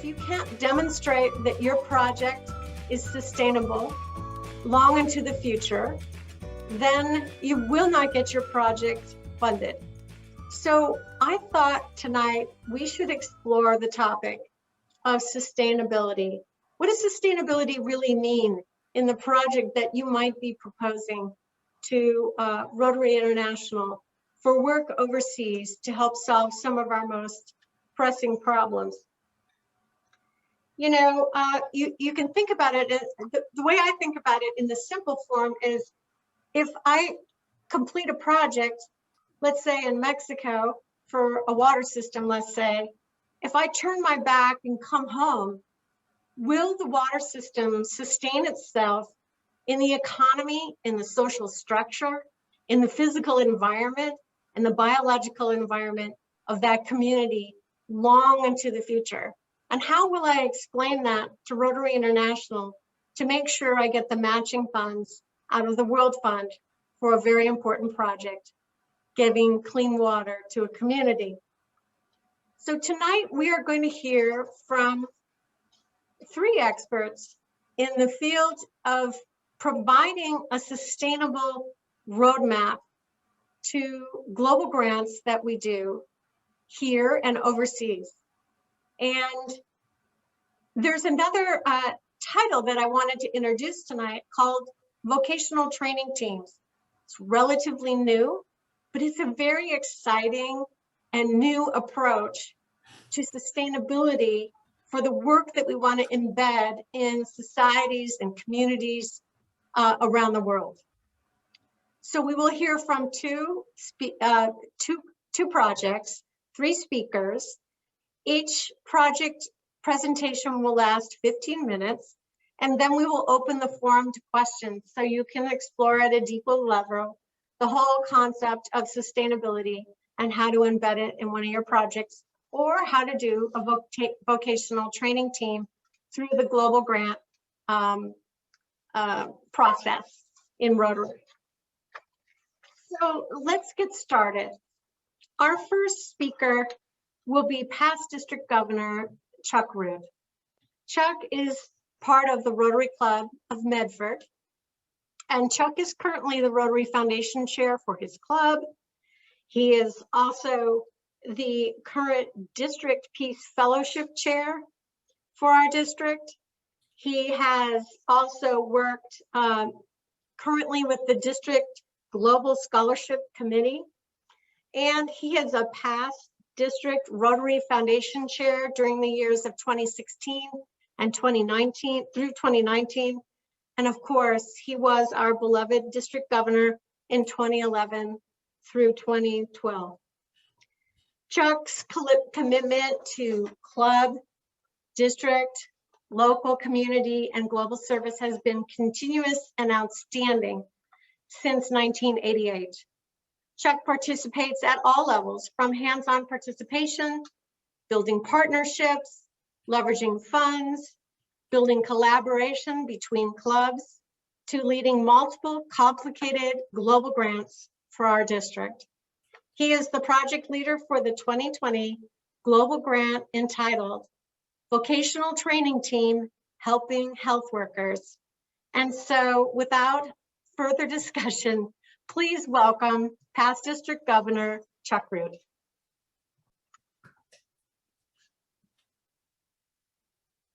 if you can't demonstrate that your project is sustainable long into the future, then you will not get your project funded. So I thought tonight we should explore the topic of sustainability. What does sustainability really mean in the project that you might be proposing to Rotary International for work overseas to help solve some of our most pressing problems? You know, you can think about it, the way I think about it in the simple form is, if I complete a project, let's say in Mexico for a water system, let's say, if I turn my back and come home, will the water system sustain itself in the economy, in the social structure, in the physical environment, and the biological environment of that community long into the future? And how will I explain that to Rotary International to make sure I get the matching funds out of the World Fund for a very important project, giving clean water to a community? So tonight we are going to hear from 3 experts in the field of providing a sustainable roadmap to global grants that we do here and overseas. And there's another title that I wanted to introduce tonight called Vocational Training Teams. It's relatively new, but it's a very exciting and new approach to sustainability for the work that we want to embed in societies and communities around the world. So we will hear from two projects, 3 speakers. Each project presentation will last 15 minutes, and then we will open the forum to questions so you can explore at a deeper level the whole concept of sustainability and how to embed it in one of your projects, or how to do a vocational training team through the global grant process in Rotary. So let's get started. Our first speaker will be past District Governor Chuck Rood. Chuck is part of the Rotary Club of Medford, and Chuck is currently the Rotary Foundation Chair for his club. He is also the current District Peace Fellowship Chair for our district. He has also worked currently with the District Global Scholarship Committee, and he is a past District Rotary Foundation Chair during the years of 2016 and 2019 through 2019. And of course, he was our beloved District Governor in 2011 through 2012. Chuck's commitment to club, district, local community, and global service has been continuous and outstanding since 1988. Chuck participates at all levels, from hands-on participation, building partnerships, leveraging funds, building collaboration between clubs, to leading multiple complicated global grants for our district. He is the project leader for the 2020 global grant entitled Vocational Training Team Helping Health Workers. And so without further discussion, please welcome past District Governor Chuck Rood.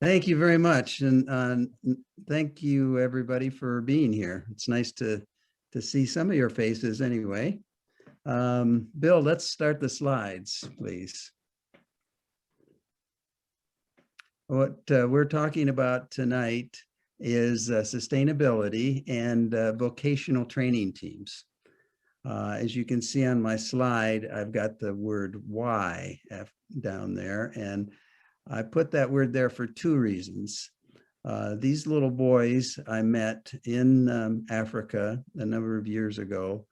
Thank you very much, and thank you everybody for being here. It's nice to see some of your faces anyway. Bill, let's start the slides, please. What we're talking about tonight is sustainability and vocational training teams. As you can see on my slide, I've got the word "why" down there, and I put that word there for 2 reasons. These little boys I met in Africa a number of years ago,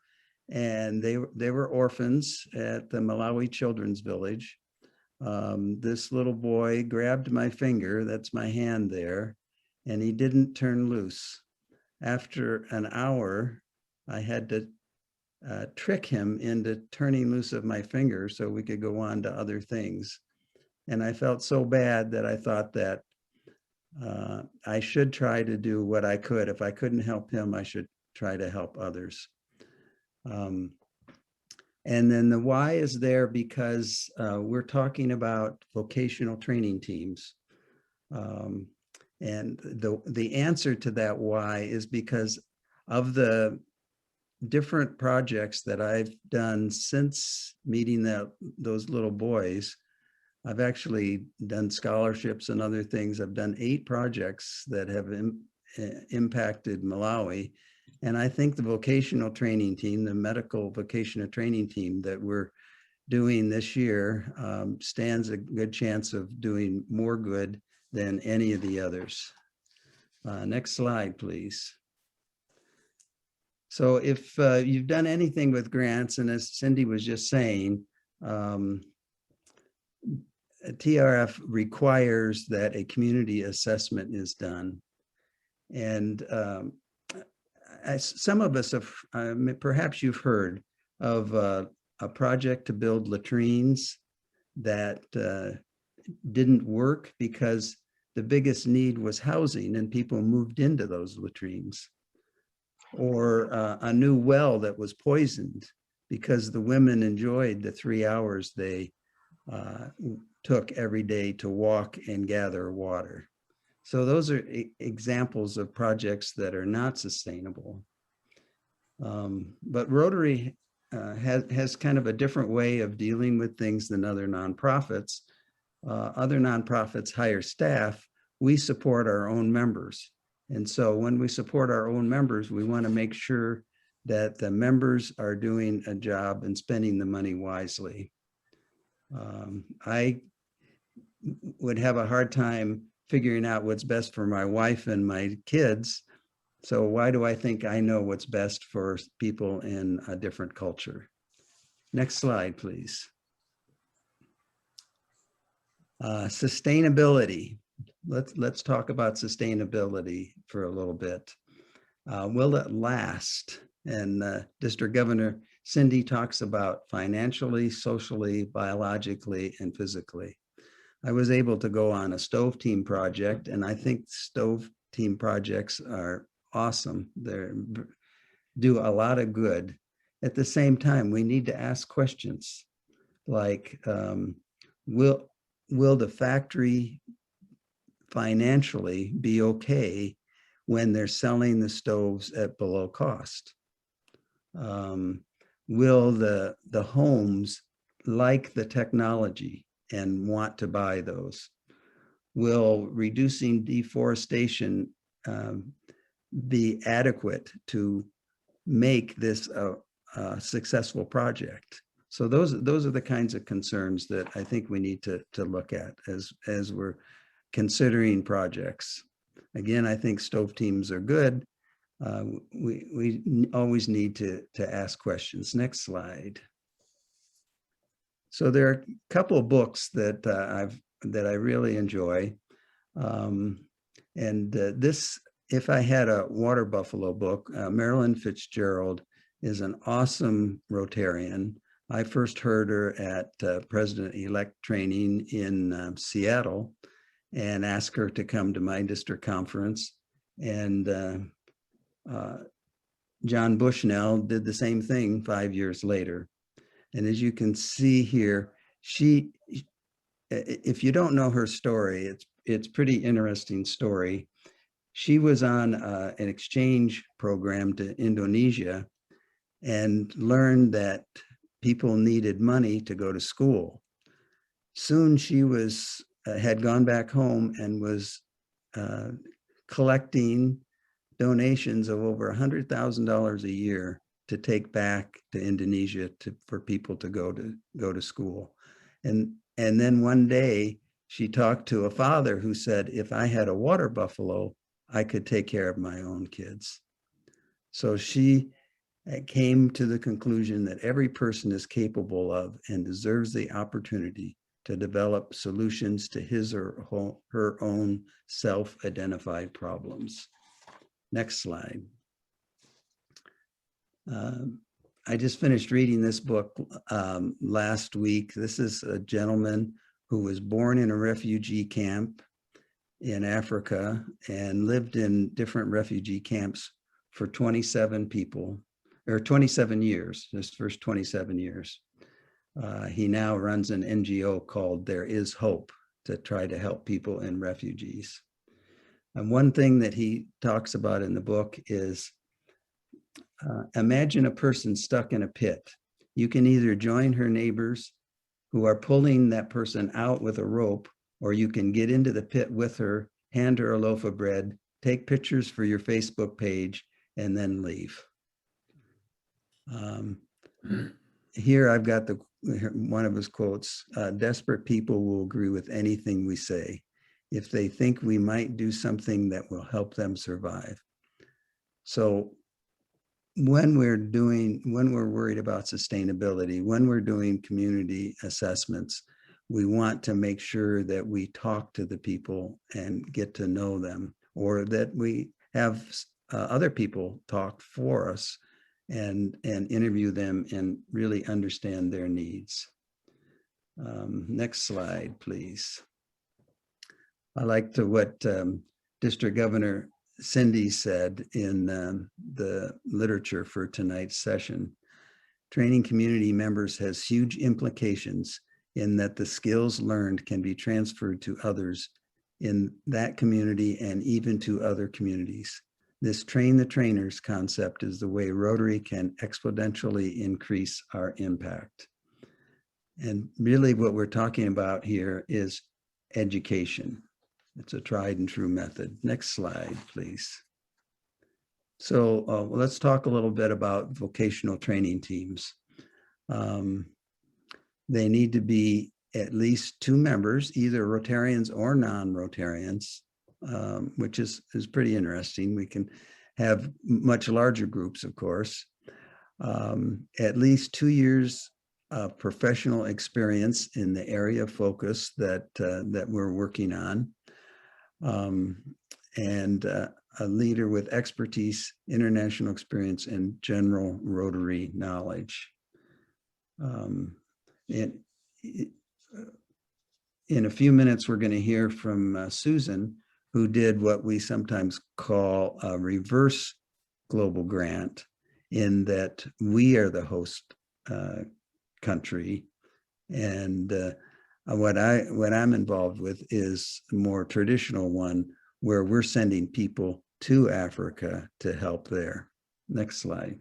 and they were orphans at the Malawi Children's Village. This little boy grabbed my finger, that's my hand there, and he didn't turn loose. After an hour, I had to trick him into turning loose of my finger so we could go on to other things. And I felt so bad that I thought that I should try to do what I could. If I couldn't help him, I should try to help others. And then the why is there because we're talking about vocational training teams. And the answer to that why is because of the different projects that I've done since meeting those little boys. I've actually done scholarships and other things. I've done 8 projects that have impacted Malawi. And I think the vocational training team, the medical vocational training team that we're doing this year stands a good chance of doing more good than any of the others. Next slide, please. So if you've done anything with grants, and as Cindy was just saying, TRF requires that a community assessment is done. And some of us have, perhaps you've heard of a project to build latrines that didn't work because the biggest need was housing and people moved into those latrines. Or a new well that was poisoned because the women enjoyed the 3 hours they took every day to walk and gather water. So those are examples of projects that are not sustainable. But Rotary has kind of a different way of dealing with things than other nonprofits. Other nonprofits hire staff. We support our own members. And so when we support our own members, we want to make sure that the members are doing a job and spending the money wisely. I would have a hard time figuring out what's best for my wife and my kids. So why do I think I know what's best for people in a different culture? Next slide, please. Sustainability. Let's talk about sustainability for a little bit. Will it last? And District Governor Cindi talks about financially, socially, biologically, and physically. I was able to go on a stove team project, and I think stove team projects are awesome. They do a lot of good. At the same time, we need to ask questions like, will the factory financially be okay when they're selling the stoves at below cost? Will the homes like the technology and want to buy those? Will reducing deforestation be adequate to make this a successful project? So those are the kinds of concerns that I think we need to look at as we're considering projects. Again, I think stove teams are good. We always need to ask questions. Next slide. So there are a couple of books that I really enjoy, and this, if I had a water buffalo book, Marilyn Fitzgerald is an awesome Rotarian. I first heard her at President-elect training in Seattle, and asked her to come to my district conference. And John Bushnell did the same thing 5 years later. And as you can see here, if you don't know her story, it's pretty interesting story. She was on an exchange program to Indonesia and learned that people needed money to go to school. Soon she had gone back home and was collecting donations of over $100,000 a year to take back to Indonesia for people to go to school. And then one day she talked to a father who said, if I had a water buffalo, I could take care of my own kids. So she came to the conclusion that every person is capable of and deserves the opportunity to develop solutions to his or her own self-identified problems. Next slide. I just finished reading this book last week. This is a gentleman who was born in a refugee camp in Africa and lived in different refugee camps for 27 years, his first 27 years. He now runs an NGO called There Is Hope to try to help people in refugees. And one thing that he talks about in the book is, imagine a person stuck in a pit. You can either join her neighbors who are pulling that person out with a rope, or you can get into the pit with her, hand her a loaf of bread, take pictures for your Facebook page, and then leave. Here I've got one of his quotes, desperate people will agree with anything we say if they think we might do something that will help them survive. So when we're worried about sustainability, when we're doing community assessments, we want to make sure that we talk to the people and get to know them, or that we have other people talk for us and interview them and really understand their needs. Next slide, please. I liked what District Governor Cindi said in the literature for tonight's session. Training community members has huge implications in that the skills learned can be transferred to others in that community and even to other communities. This train the trainers concept is the way Rotary can exponentially increase our impact. And really what we're talking about here is education. It's a tried and true method. Next slide, please. So let's talk a little bit about vocational training teams. They need to be at least 2 members, either Rotarians or non-Rotarians, which is pretty interesting. We can have much larger groups, of course. At least 2 years of professional experience in the area of focus that we're working on. And a leader with expertise, international experience, and general Rotary knowledge. In a few minutes, we're going to hear from Susan, who did what we sometimes call a reverse global grant, in that we are the host country, and what I'm involved with is a more traditional one, where we're sending people to Africa to help there. Next slide.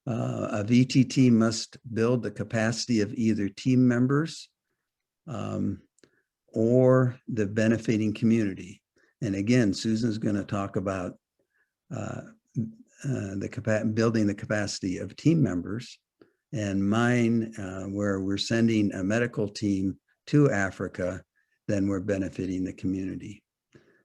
A VTT must build the capacity of either team members or the benefiting community. And again, Susan's going to talk about building the capacity of team members, and mine, where we're sending a medical team to Africa, then we're benefiting the community.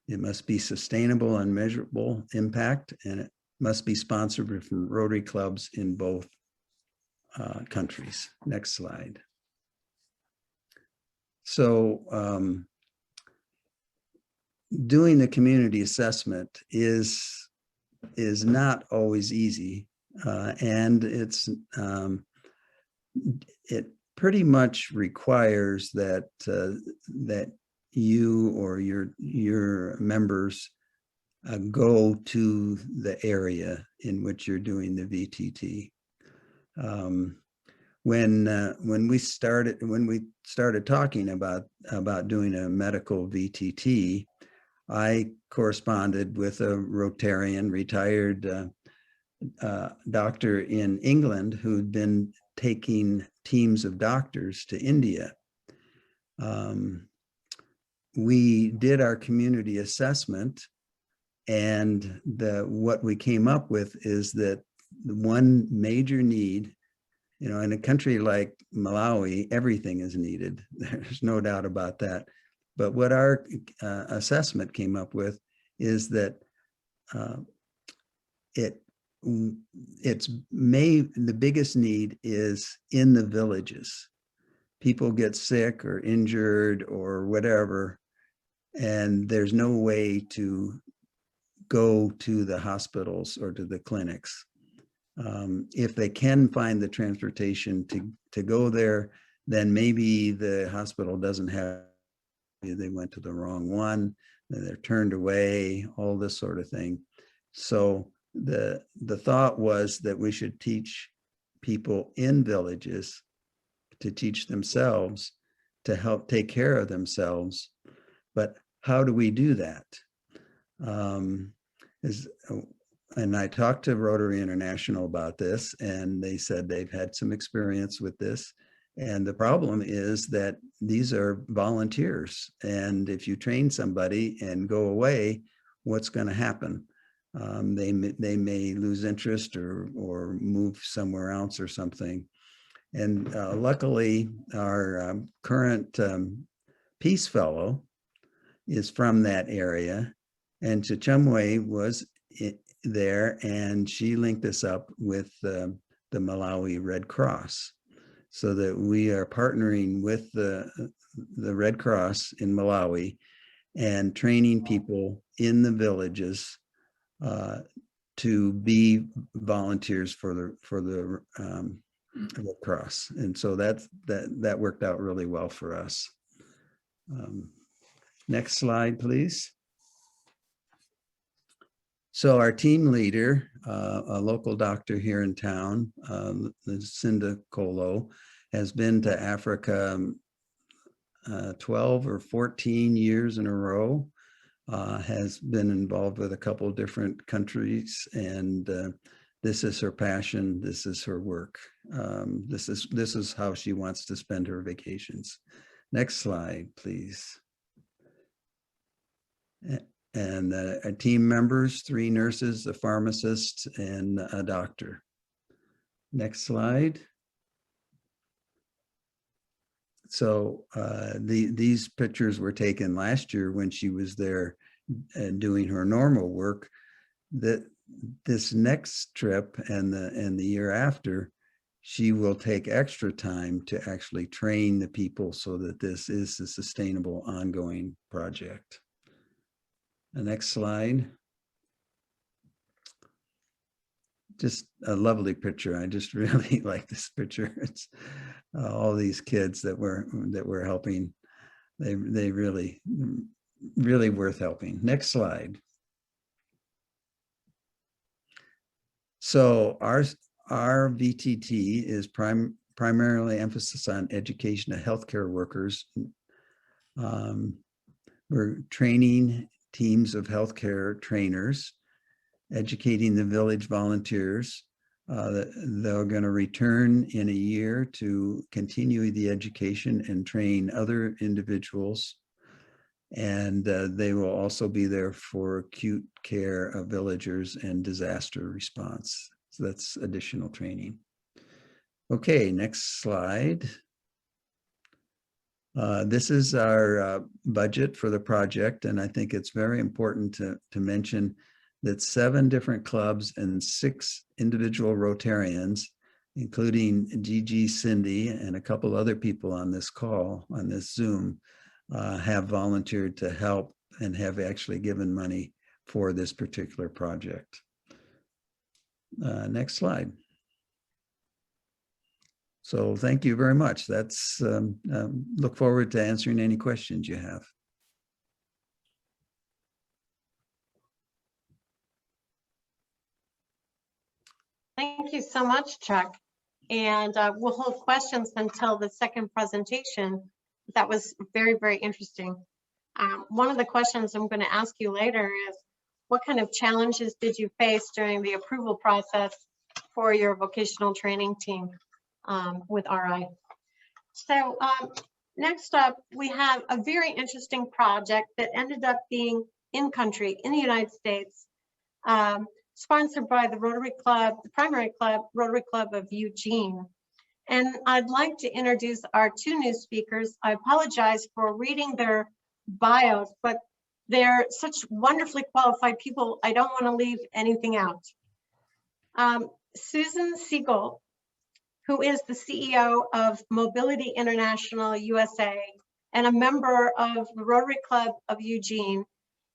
It must be sustainable and measurable impact, and it must be sponsored from Rotary clubs in both countries. Next slide. So doing the community assessment is not always easy, and it pretty much requires that that you or your members go to the area in which you're doing the VTT. When we started talking about doing a medical VTT, I corresponded with a Rotarian, retired doctor in England, who'd been taking teams of doctors to India. We did our community assessment, and what we came up with is that the one major need, in a country like Malawi, everything is needed. There's no doubt about that. But what our assessment came up with is that the biggest need is in the villages. People get sick or injured or whatever, and there's no way to go to the hospitals or to the clinics. If they can find the transportation to go there, then maybe the hospital doesn't have, they went to the wrong one, they're turned away, all this sort of thing. So the thought was that we should teach people in villages to teach themselves to help take care of themselves. But how do we do that? And I talked to Rotary International about this, and they said they've had some experience with this. And the problem is that these are volunteers. And if you train somebody and go away, what's going to happen? They may lose interest or move somewhere else or something. And luckily, our current Peace Fellow is from that area. And Chichumwe was there, and she linked us up with the Malawi Red Cross, so that we are partnering with the Red Cross in Malawi and training people in the villages to be volunteers for the Red Cross. And so that worked out really well for us. Next slide, please. So our team leader, a local doctor here in town, Cinda Colo, has been to Africa 12 or 14 years in a row, has been involved with a couple of different countries, and this is her passion. This is her work. This is how she wants to spend her vacations. Next slide, please. And our team members, 3 nurses, a pharmacist, and a doctor. Next slide. So these pictures were taken last year when she was there doing her normal work. This next trip and the year after, she will take extra time to actually train the people so that this is a sustainable, ongoing project. The next slide. Just a lovely picture. I just really like this picture. It's all these kids that we're helping. They really worth helping. Next slide. So our VTT is primarily emphasis on education of healthcare workers. We're training teams of healthcare trainers, educating the village volunteers. They're going to return in a year to continue the education and train other individuals. And they will also be there for acute care of villagers and disaster response. So that's additional training. Okay, next slide. This is our budget for the project, and I think it's very important to mention that 7 different clubs and 6 individual Rotarians, including Gigi, Cindy, and a couple other people on this call, on this Zoom, have volunteered to help and have actually given money for this particular project. Next slide. So thank you very much. That's look forward to answering any questions you have. Thank you so much, Chuck. And we'll hold questions until the second presentation. That was very, very interesting. One of the questions I'm going to ask you later is, what kind of challenges did you face during the approval process for your vocational training team with RI? So next up, we have a very interesting project that ended up being in country, in the United States, sponsored by the Rotary Club, the primary club, Rotary Club of Eugene. And I'd like to introduce our 2 new speakers. I apologize for reading their bios, but they're such wonderfully qualified people. I don't want to leave anything out. Susan Siegel, who is the CEO of Mobility International USA and a member of the Rotary Club of Eugene,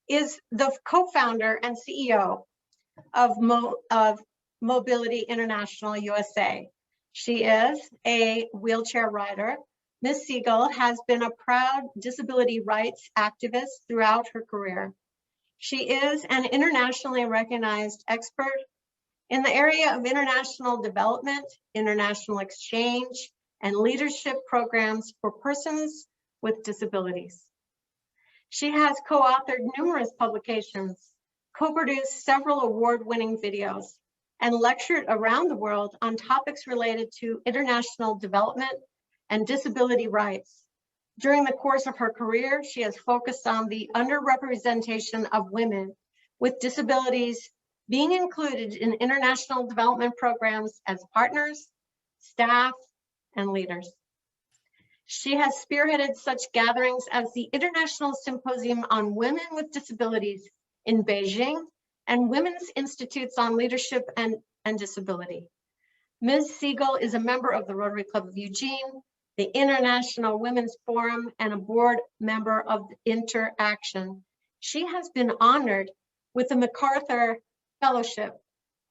is the co-founder and CEO of Mobility International USA. She is a wheelchair rider. Ms. Siegel has been a proud disability rights activist throughout her career. She is an internationally recognized expert in the area of international development, international exchange, and leadership programs for persons with disabilities. She has co-authored numerous publications, co-produced several award-winning videos, and lectured around the world on topics related to international development and disability rights. During the course of her career, she has focused on the underrepresentation of women with disabilities being included in international development programs as partners, staff, and leaders. She has spearheaded such gatherings as the International Symposium on Women with Disabilities in Beijing and Women's Institutes on Leadership and Disability. Ms. Siegel is a member of the Rotary Club of Eugene, the International Women's Forum, and a board member of Interaction. She has been honored with the MacArthur Fellowship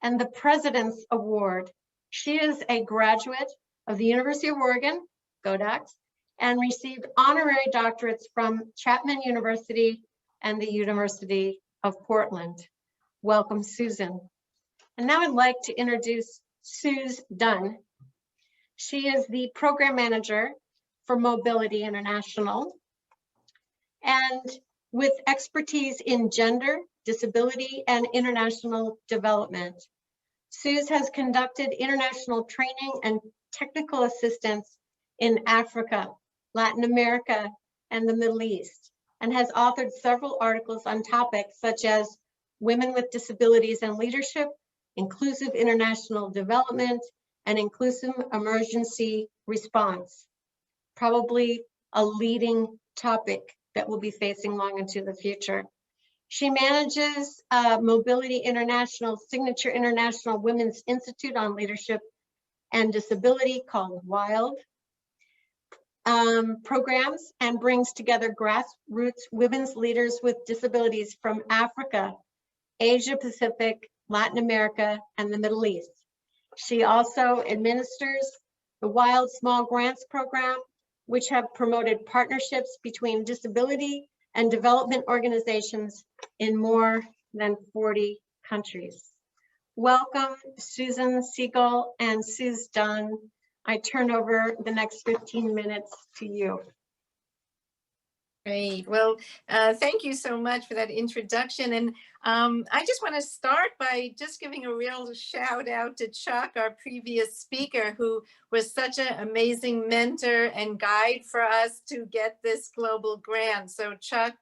and the President's Award. She is a graduate of the University of Oregon, GODAX, and received honorary doctorates from Chapman University and the University of Portland. Welcome, Susan. And now I'd like to introduce Suze Dunn. She is the program manager for Mobility International, and with expertise in gender, disability, and international development. Suze has conducted international training and technical assistance in Africa, Latin America, and the Middle East, and has authored several articles on topics such as women with disabilities and leadership, inclusive international development, and inclusive emergency response. Probably a leading topic that we'll be facing long into the future. She manages Mobility International's signature International Women's Institute on Leadership and Disability called WILD programs, and brings together grassroots women's leaders with disabilities from Africa, Asia Pacific, Latin America, and the Middle East. She also administers the WILD Small Grants Program, which have promoted partnerships between disability and development organizations in more than 40 countries. Welcome, Susan Siegel and Suze Dunn. I turn over the next 15 minutes to you. Great. Well, thank you so much for that introduction. And I just want to start by just giving a real shout out to Chuck, our previous speaker, who was such an amazing mentor and guide for us to get this global grant. So Chuck,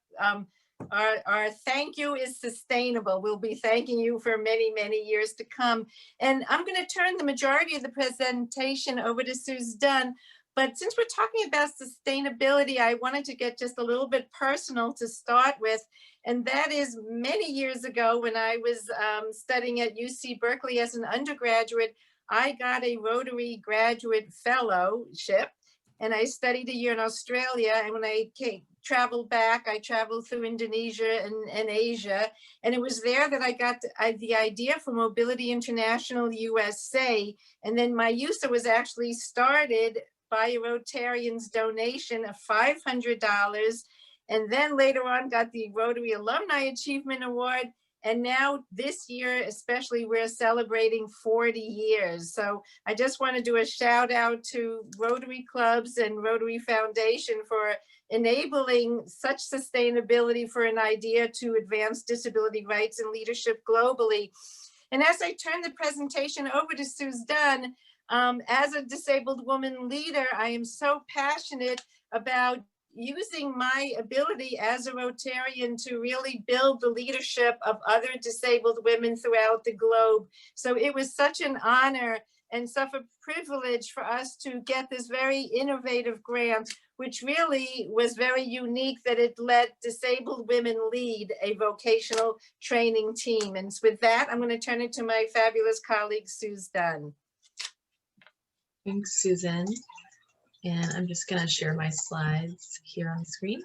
our thank you is sustainable. We'll be thanking you for many, many years to come. And I'm going to turn the majority of the presentation over to Suze Dunn. But since we're talking about sustainability, I wanted to get just a little bit personal to start with. And that is many years ago when I was studying at UC Berkeley as an undergraduate, I got a Rotary Graduate Fellowship. And I studied a year in Australia. And when I traveled back, I traveled through Indonesia and Asia. And it was there that I got the idea for Mobility International USA. And then my USA was actually started by a Rotarian's donation of $500. And then later on got the Rotary Alumni Achievement Award. And now this year, especially, we're celebrating 40 years. So I just want to do a shout out to Rotary Clubs and Rotary Foundation for enabling such sustainability for an idea to advance disability rights and leadership globally. And as I turn the presentation over to Suze Dunn, as a disabled woman leader, I am so passionate about using my ability as a Rotarian to really build the leadership of other disabled women throughout the globe. So it was such an honor and such a privilege for us to get this very innovative grant, which really was very unique that it let disabled women lead a vocational training team. And with that, I'm going to turn it to my fabulous colleague, Suze Dunn. Thanks, Susan. And I'm just going to share my slides here on the screen.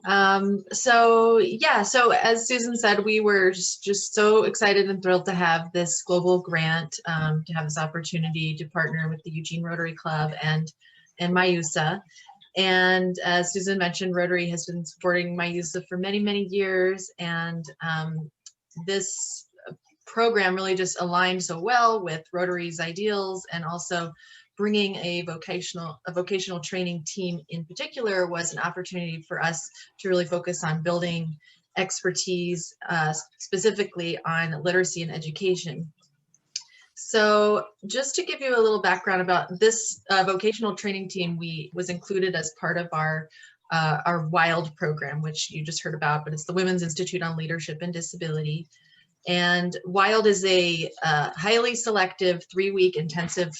So yeah, so as Susan said, we were just so excited and thrilled to have this global grant, to have this opportunity to partner with the Eugene Rotary Club and MyUSA. And as Susan mentioned, Rotary has been supporting MyUSA for many, many years, and this program really just aligned so well with Rotary's ideals, and also bringing a vocational training team in particular was an opportunity for us to really focus on building expertise, specifically on literacy and education. So just to give you a little background about this vocational training team, was included as part of our WILD program, which you just heard about, but it's the Women's Institute on Leadership and Disability. And WILD is a highly selective 3-week intensive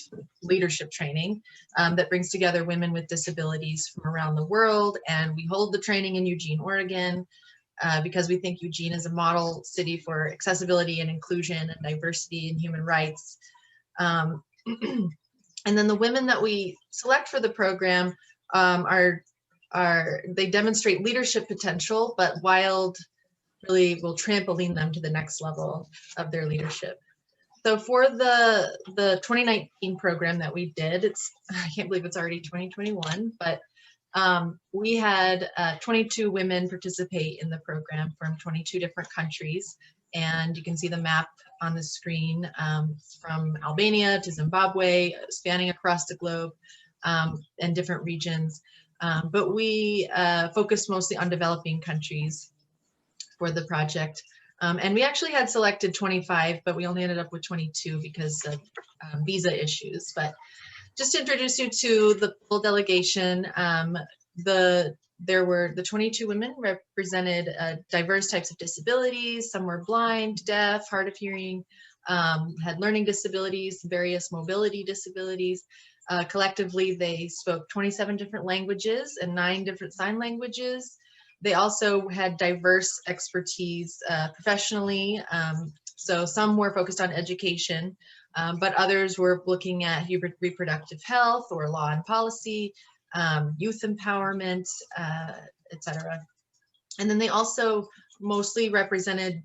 leadership training that brings together women with disabilities from around the world. And we hold the training in Eugene, Oregon, because we think Eugene is a model city for accessibility and inclusion and diversity and human rights. And then the women that we select for the program they demonstrate leadership potential, but WILD really will trampoline them to the next level of their leadership. So for the 2019 program that we did, I can't believe it's already 2021, but we had 22 women participate in the program from 22 different countries. And you can see the map on the screen, from Albania to Zimbabwe, spanning across the globe, and different regions. But we focused mostly on developing countries for the project. And we actually had selected 25, but we only ended up with 22 because of visa issues. But just to introduce you to the full delegation, the 22 women represented diverse types of disabilities. Some were blind, deaf, hard of hearing, had learning disabilities, various mobility disabilities. Collectively, they spoke 27 different languages and 9 different sign languages. They also had diverse expertise professionally. So some were focused on education, but others were looking at reproductive health or law and policy, youth empowerment, etc. And then they also mostly represented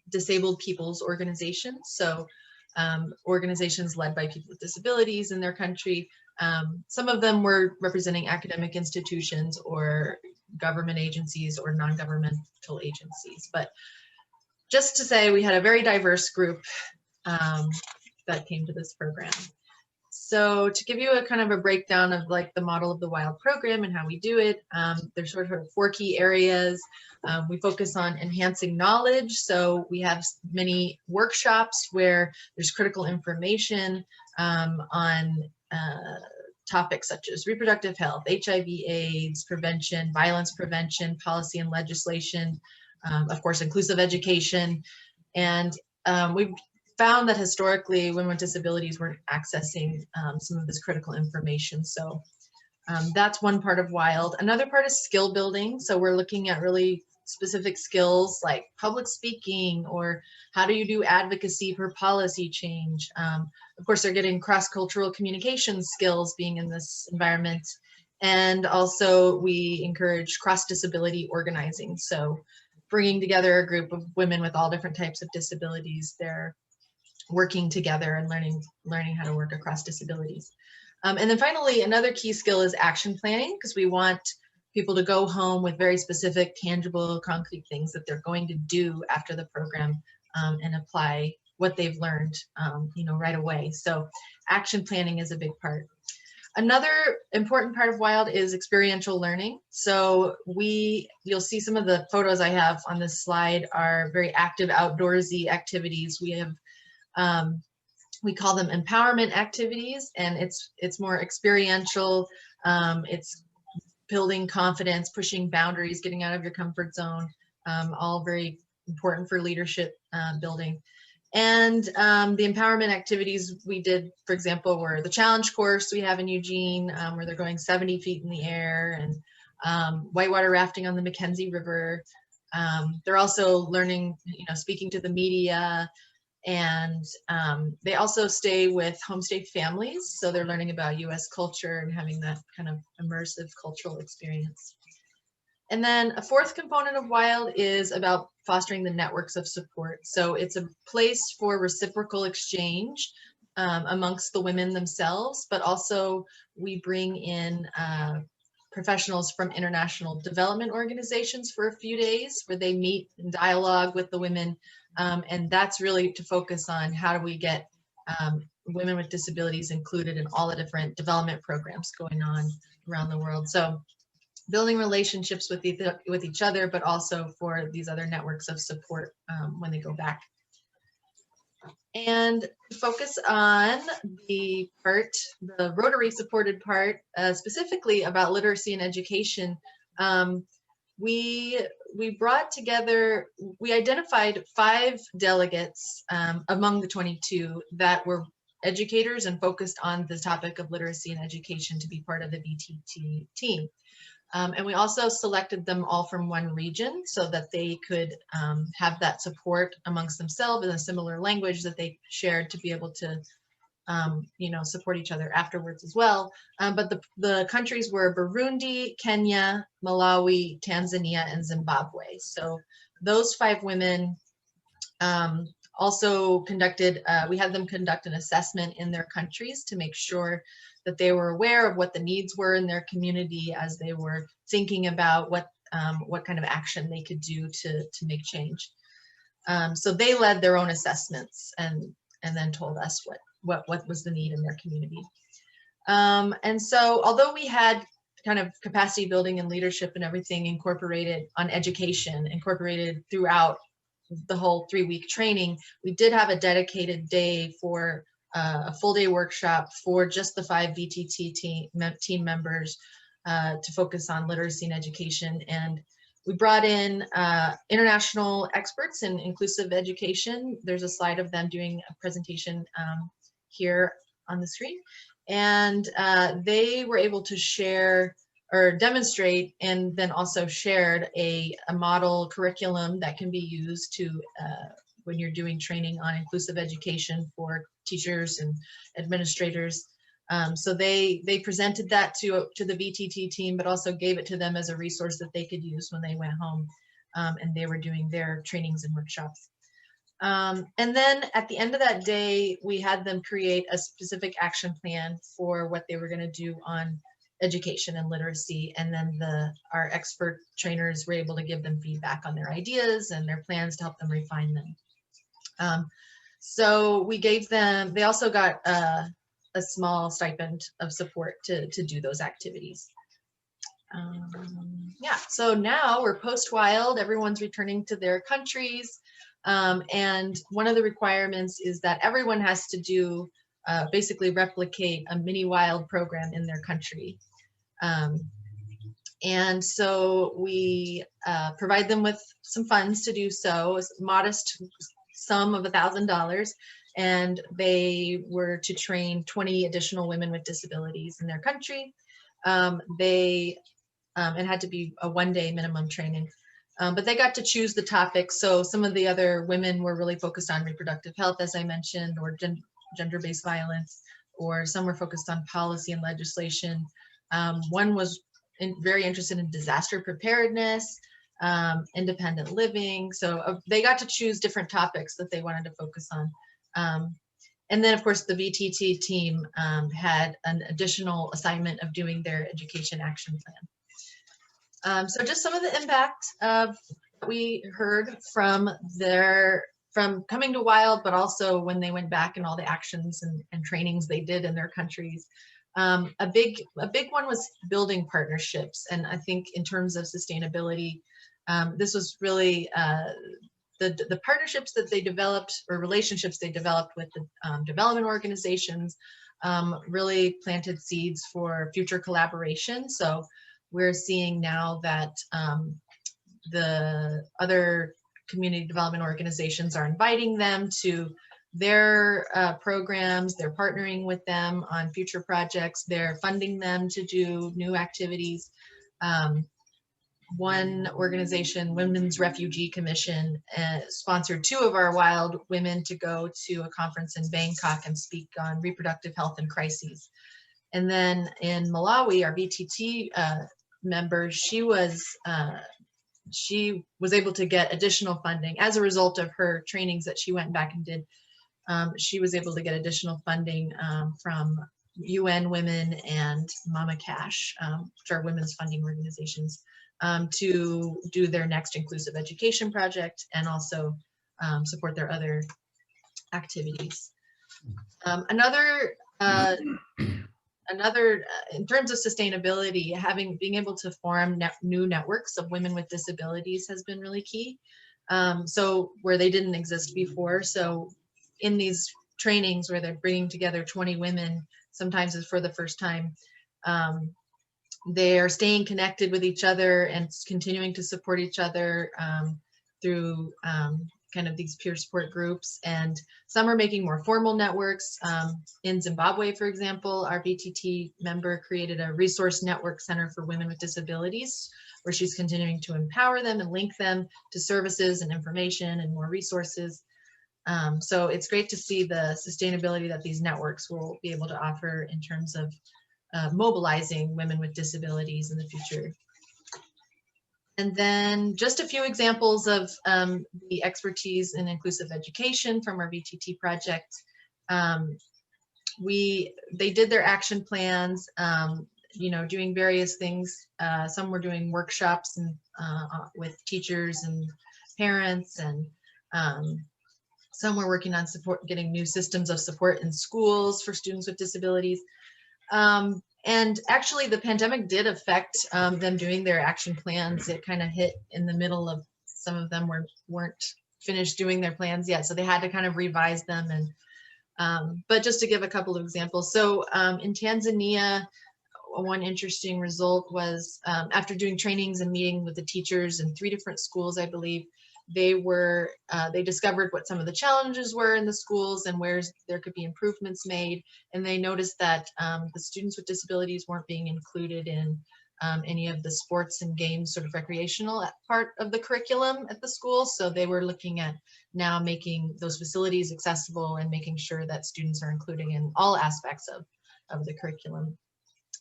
disabled people's organizations. So organizations led by people with disabilities in their country. Some of them were representing academic institutions or government agencies or non-governmental agencies. But just to say, we had a very diverse group that came to this program. So to give you a kind of a breakdown of like the model of the WILD program and how we do it, there's sort of 4 key areas. We focus on enhancing knowledge. So we have many workshops where there's critical information on topics such as reproductive health, HIV/AIDS prevention, violence prevention, policy and legislation, of course, inclusive education. And we've found that historically women with disabilities weren't accessing some of this critical information. So that's one part of WILD. Another part is skill building. So we're looking at really specific skills like public speaking, or how do you do advocacy for policy change. Of course, they're getting cross-cultural communication skills being in this environment. And also we encourage cross-disability organizing. So bringing together a group of women with all different types of disabilities, they're working together and learning how to work across disabilities. And then finally, another key skill is action planning, because we want people to go home with very specific, tangible, concrete things that they're going to do after the program and apply what they've learned, right away. So action planning is a big part. Another important part of WILD is experiential learning. So you'll see some of the photos I have on this slide are very active outdoorsy activities. We have we call them empowerment activities, and it's more experiential. It's building confidence, pushing boundaries, getting out of your comfort zone, all very important for leadership building. And the empowerment activities we did, for example, were the challenge course we have in Eugene, where they're going 70 feet in the air, and whitewater rafting on the Mackenzie River. They're also learning, speaking to the media, and they also stay with homestay families. So they're learning about US culture and having that kind of immersive cultural experience. And then a fourth component of WILD is about fostering the networks of support. So it's a place for reciprocal exchange amongst the women themselves, but also we bring in professionals from international development organizations for a few days where they meet and dialogue with the women. And that's really to focus on how do we get women with disabilities included in all the different development programs going on around the world. So building relationships with each other, but also for these other networks of support when they go back. And to focus on the part, the Rotary supported part, specifically about literacy and education, we brought together, we identified 5 delegates among the 22 that were educators and focused on the topic of literacy and education to be part of the VTT team. And we also selected them all from one region so that they could have that support amongst themselves in a similar language that they shared to be able to, you know, support each other afterwards as well. But the countries were Burundi, Kenya, Malawi, Tanzania, and Zimbabwe. So those 5 women also conducted, we had them conduct an assessment in their countries to make sure that they were aware of what the needs were in their community as they were thinking about what kind of action they could do to make change. So they led their own assessments and then told us what was the need in their community. And so although we had kind of capacity building and leadership and everything incorporated on education, incorporated throughout the whole 3-week training, we did have a dedicated day for a full day workshop for just the 5 VTT team members to focus on literacy and education. And we brought in international experts in inclusive education. There's a slide of them doing a presentation here on the screen. And they were able to share or demonstrate and then also shared a model curriculum that can be used to when you're doing training on inclusive education for teachers and administrators. So they presented that to the VTT team, but also gave it to them as a resource that they could use when they went home and they were doing their trainings and workshops. And then at the end of that day, we had them create a specific action plan for what they were going to do on education and literacy. And then our expert trainers were able to give them feedback on their ideas and their plans to help them refine them. So we gave them, they also got a small stipend of support to do those activities. Yeah, so now we're post-wild, everyone's returning to their countries. And one of the requirements is that everyone has to do, basically replicate a mini wild program in their country. And so we provide them with some funds to do so, a modest sum of $1,000, and they were to train 20 additional women with disabilities in their country. It had to be a 1-day minimum training, but they got to choose the topic. So some of the other women were really focused on reproductive health, as I mentioned, or gender-based violence, or some were focused on policy and legislation. One was very interested in disaster preparedness, independent living. So they got to choose different topics that they wanted to focus on. And then of course the VTT team had an additional assignment of doing their education action plan. So just some of the impact we heard from coming to Wild, but also when they went back and all the actions and trainings they did in their countries. A big one was building partnerships. And I think in terms of sustainability, this was really the partnerships that they developed, or relationships they developed with the development organizations, really planted seeds for future collaboration. So we're seeing now that the other community development organizations are inviting them to their programs, they're partnering with them on future projects, they're funding them to do new activities. One organization, Women's Refugee Commission, sponsored 2 of our wild women to go to a conference in Bangkok and speak on reproductive health and crises. And then in Malawi, our VTT member, she was able to get additional funding as a result of her trainings that she went back and did. She was able to get additional funding from UN Women and Mama Cash, which are women's funding organizations, to do their next inclusive education project and also support their other activities. Another in terms of sustainability, being able to form new networks of women with disabilities has been really key. So where they didn't exist before. So in these trainings where they're bringing together 20 women, sometimes it's for the first time, they're staying connected with each other and continuing to support each other through kind of these peer support groups. And some are making more formal networks. In Zimbabwe, for example, our VTT member created a resource network center for women with disabilities, where she's continuing to empower them and link them to services and information and more resources. So it's great to see the sustainability that these networks will be able to offer in terms of mobilizing women with disabilities in the future. And then just a few examples of the expertise in inclusive education from our VTT project. They did their action plans, doing various things. Some were doing workshops and with teachers and parents, and some were working on getting new systems of support in schools for students with disabilities. And actually the pandemic did affect them doing their action plans. It kind of hit in the middle of, some of them weren't finished doing their plans yet. So they had to kind of revise them. And but just to give a couple of examples. So in Tanzania, one interesting result was after doing trainings and meeting with the teachers in 3 different schools, I believe, they discovered what some of the challenges were in the schools and where there could be improvements made. And they noticed that the students with disabilities weren't being included in any of the sports and games, sort of recreational part of the curriculum at the school. So they were looking at now making those facilities accessible and making sure that students are included in all aspects of the curriculum.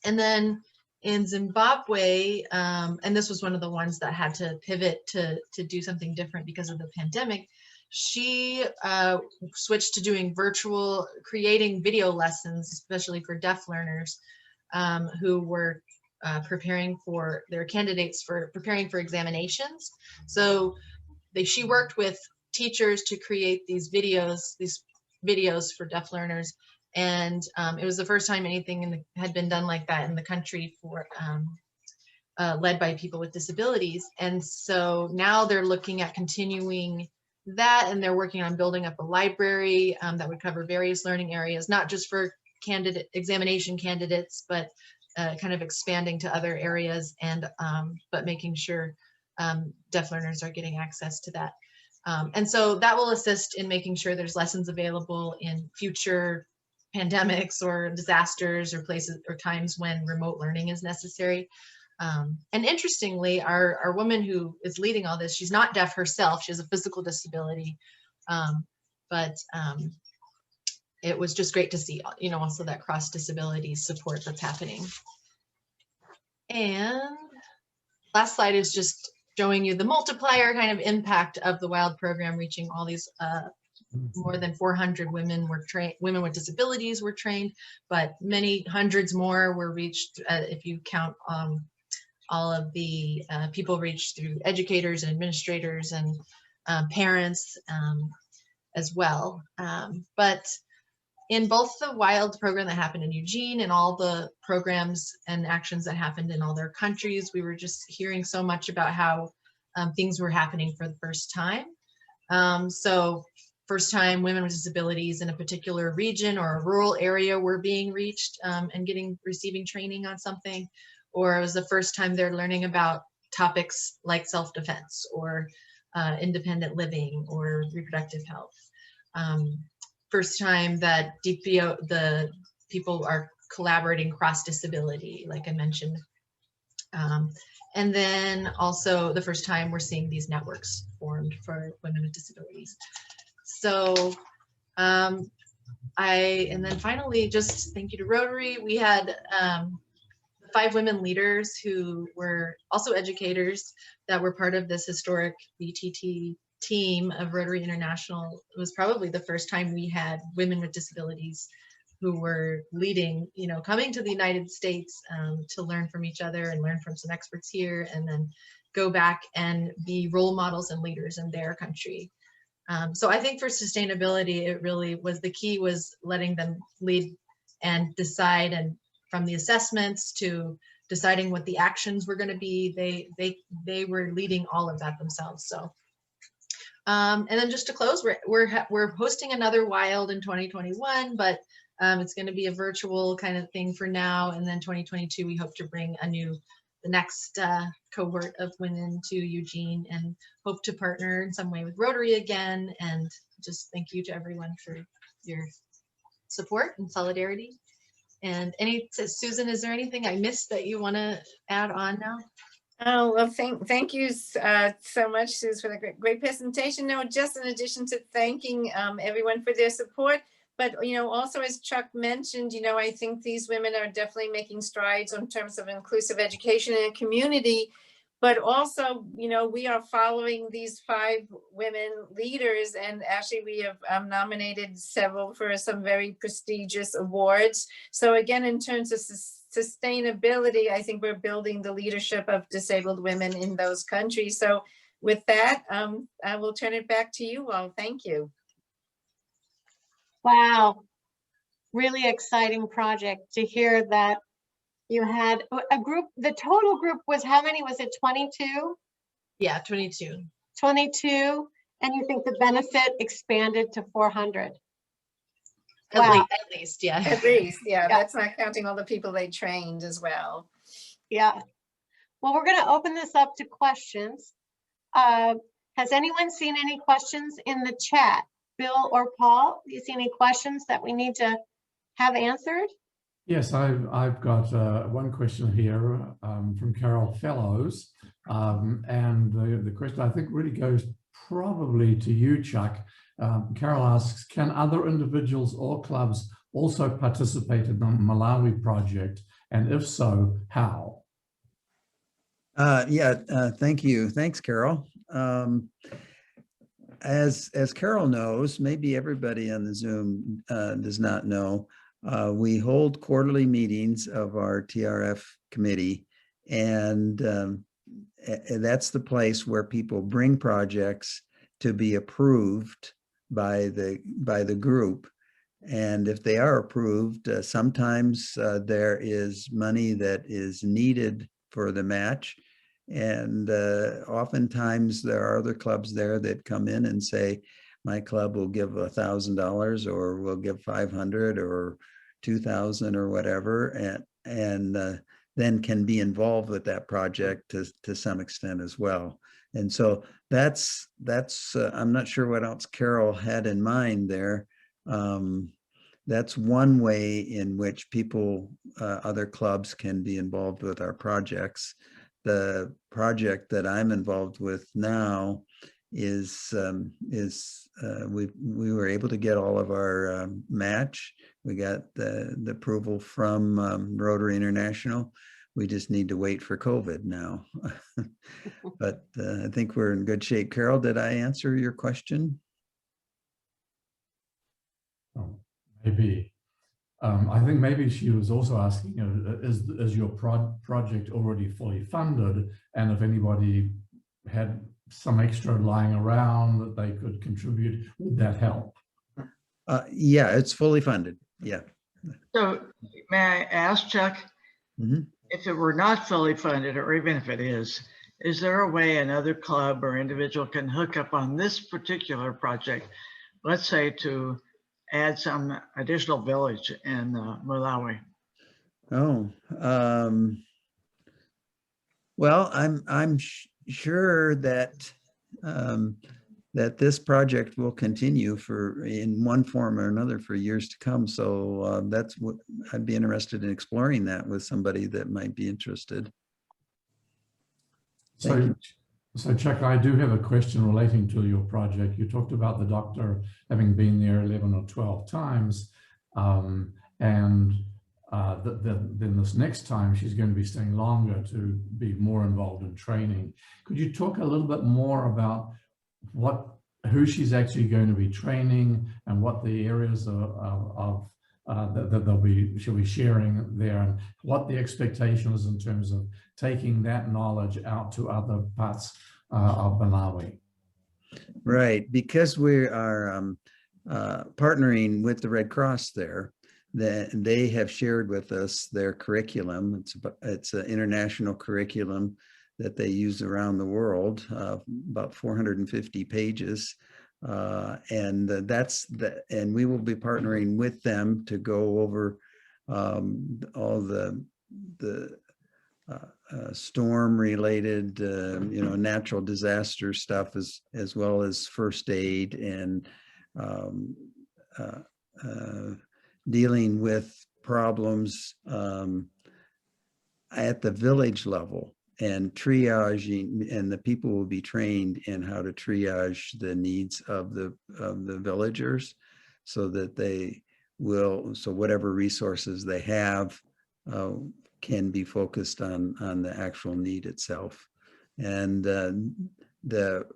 And then in Zimbabwe, and this was one of the ones that had to pivot to do something different because of the pandemic, she switched to doing creating video lessons, especially for deaf learners who were preparing for preparing for examinations. So she worked with teachers to create these videos for deaf learners. And it was the first time anything had been done like that in the country for led by people with disabilities. And so now they're looking at continuing that, and they're working on building up a library that would cover various learning areas, not just for examination candidates, but kind of expanding to other areas, and but making sure deaf learners are getting access to that. And so that will assist in making sure there's lessons available in future pandemics or disasters or places or times when remote learning is necessary. And interestingly, our woman who is leading all this, she's not deaf herself. She has a physical disability, but it was just great to see, also that cross disability support that's happening. And last slide is just showing you the multiplier kind of impact of the WILD program, reaching all these more than 400 women with disabilities were trained, but many hundreds more were reached if you count all of the people reached through educators and administrators and parents as well. But in both the WILD program that happened in Eugene and all the programs and actions that happened in all their countries, we were just hearing so much about how things were happening for the first time. So first time women with disabilities in a particular region or a rural area were being reached and receiving training on something, or it was the first time they're learning about topics like self-defense or independent living or reproductive health. First time that the people are collaborating cross disability, like I mentioned. And then also the first time we're seeing these networks formed for women with disabilities. So, and then finally, just thank you to Rotary. We had the 5 women leaders who were also educators that were part of this historic BTT team of Rotary International. It was probably the first time we had women with disabilities who were leading, you know, coming to the United States to learn from each other and learn from some experts here, and then go back and be role models and leaders in their country. So I think for sustainability, it really was, the key was letting them lead and decide, and from the assessments to deciding what the actions were going to be, they were leading all of that themselves. So and then just to close, we're hosting another Wild in 2021, but it's going to be a virtual kind of thing for now, and then 2022 we hope to bring the next cohort of women to Eugene, and hope to partner in some way with Rotary again. And just thank you to everyone for your support and solidarity. And Susan, is there anything I missed that you want to add on now? Oh, well, thank you so much, Suze, for the great presentation. No, just in addition to thanking everyone for their support, but, you know, also as Chuck mentioned, you know, I think these women are definitely making strides in terms of inclusive education in a community, but also, you know, we are following these 5 women leaders, and actually we have nominated several for some very prestigious awards. So again, in terms of sustainability, I think we're building the leadership of disabled women in those countries. So with that, I will turn it back to you all. Thank you. Wow, really exciting project to hear that you had a group. The total group was how many? Was it 22? Yeah, 22. 22, and you think the benefit expanded to 400? At least, yeah. At least, yeah, Yeah. that's not counting all the people they trained as well. Yeah. Well, we're going to open this up to questions. Has anyone seen any questions in the chat? Bill or Paul, do you see any questions that we need to have answered? Yes, I've got one question here from Carol Fellows, and the question I think really goes probably to you, Chuck. Carol asks, can other individuals or clubs also participate in the Malawi project, and if so, how? Thank you. Thanks, Carol. As Carol knows, maybe everybody on the Zoom does not know, we hold quarterly meetings of our TRF committee, and that's the place where people bring projects to be approved by the group. And if they are approved, sometimes there is money that is needed for the match. And oftentimes there are other clubs there that come in and say, my club will give $1,000 or will give 500 or 2,000 or whatever, and then can be involved with that project to some extent as well. And so that's I'm not sure what else Carol had in mind there. That's one way in which people, other clubs can be involved with our projects. The project that I'm involved with now is we were able to get all of our match. We got the approval from Rotary International. We just need to wait for COVID now. But I think we're in good shape. Carol, did I answer your question? Oh, maybe. I think maybe she was also asking, you know, is your project already fully funded? And if anybody had some extra lying around that they could contribute, would that help? Yeah, it's fully funded. Yeah. So may I ask, Chuck, if it were not fully funded, or even if it is there a way another club or individual can hook up on this particular project, let's say to add some additional village in Malawi? Oh, well, I'm sure that that this project will continue in one form or another for years to come. So that's what I'd be interested in exploring that with somebody that might be interested. So Chuck, I do have a question relating to your project. You talked about the doctor having been there 11 or 12 times. And then this next time she's going to be staying longer to be more involved in training. Could you talk a little bit more about who she's actually going to be training and what the areas that she'll be sharing there, and what the expectation is in terms of taking that knowledge out to other parts of Malawi? Right, because we are partnering with the Red Cross there, that they have shared with us their curriculum. It's an international curriculum that they use around the world, about 450 pages. And we will be partnering with them to go over all the storm-related, natural disaster stuff, as well as first aid and dealing with problems at the village level and triaging, and the people will be trained in how to triage the needs of the villagers, so that so whatever resources they have can be focused on the actual need itself. And the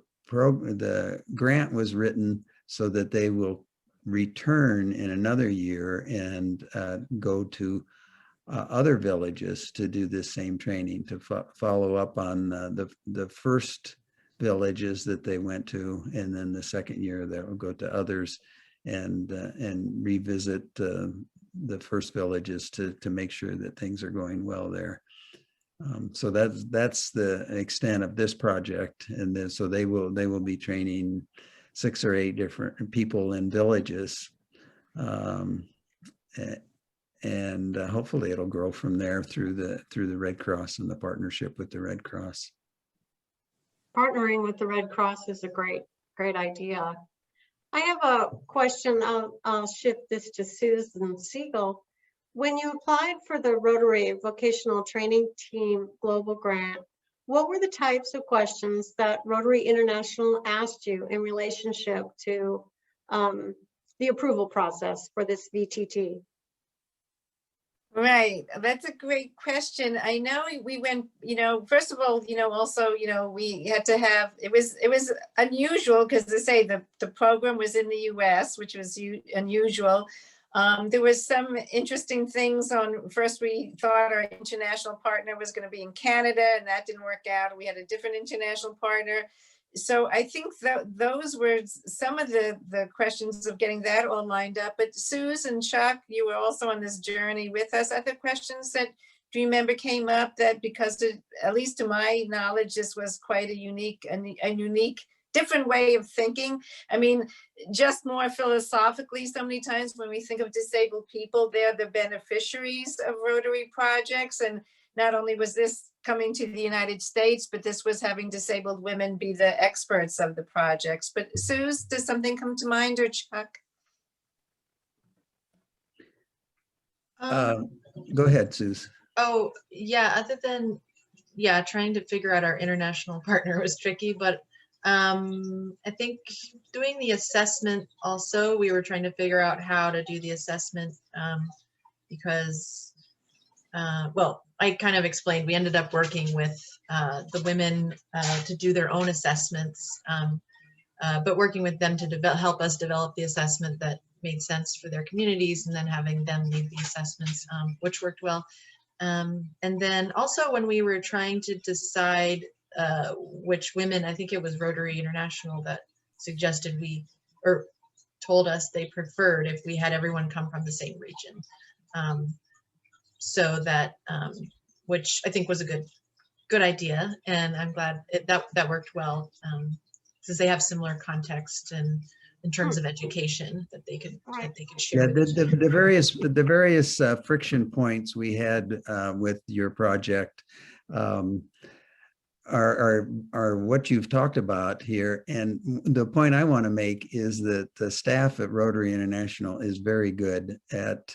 grant was written so that they will return in another year and go to other villages to do this same training, to follow up on the first villages that they went to, and then the second year they will go to others and revisit the first villages to make sure that things are going well there. So that's the extent of this project, and then so they will be training 6 or 8 different people in villages, and hopefully it'll grow from there through the Red Cross and the partnership with the Red Cross. Partnering with the Red Cross is a great idea. I have a question. I'll shift this to Susan Siegel. When you applied for the Rotary Vocational Training Team Global Grant, what were the types of questions that Rotary International asked you in relationship to the approval process for this VTT? Right, that's a great question. I know we went, first of all, also, we had to have, it was unusual because they say the program was in the US, which was unusual. There was some interesting things first we thought our international partner was going to be in Canada, and that didn't work out. We had a different international partner. So I think that those were some of the questions of getting that all lined up. But Suze and Chuck, you were also on this journey with us. Other questions that do you remember came up that, because at least to my knowledge, this was quite a unique different way of thinking. I mean, just more philosophically, so many times when we think of disabled people, they're the beneficiaries of Rotary projects. And not only was this coming to the United States, but this was having disabled women be the experts of the projects. But Suze, does something come to mind, or Chuck? Go ahead, Suze. Oh, yeah, other than, trying to figure out our international partner was tricky, but I think doing the assessment also, we were trying to figure out how to do the assessment because, well, I kind of explained, we ended up working with the women to do their own assessments, but working with them to help us develop the assessment that made sense for their communities, and then having them lead the assessments, which worked well. And then also when we were trying to decide which women, I think it was Rotary International that suggested or told us they preferred if we had everyone come from the same region. So that, which I think was a good idea, and I'm glad that worked well, since they have similar context and in terms of education that they could share. Yeah, the various friction points we had with your project are what you've talked about here. And the point I want to make is that the staff at Rotary International is very good at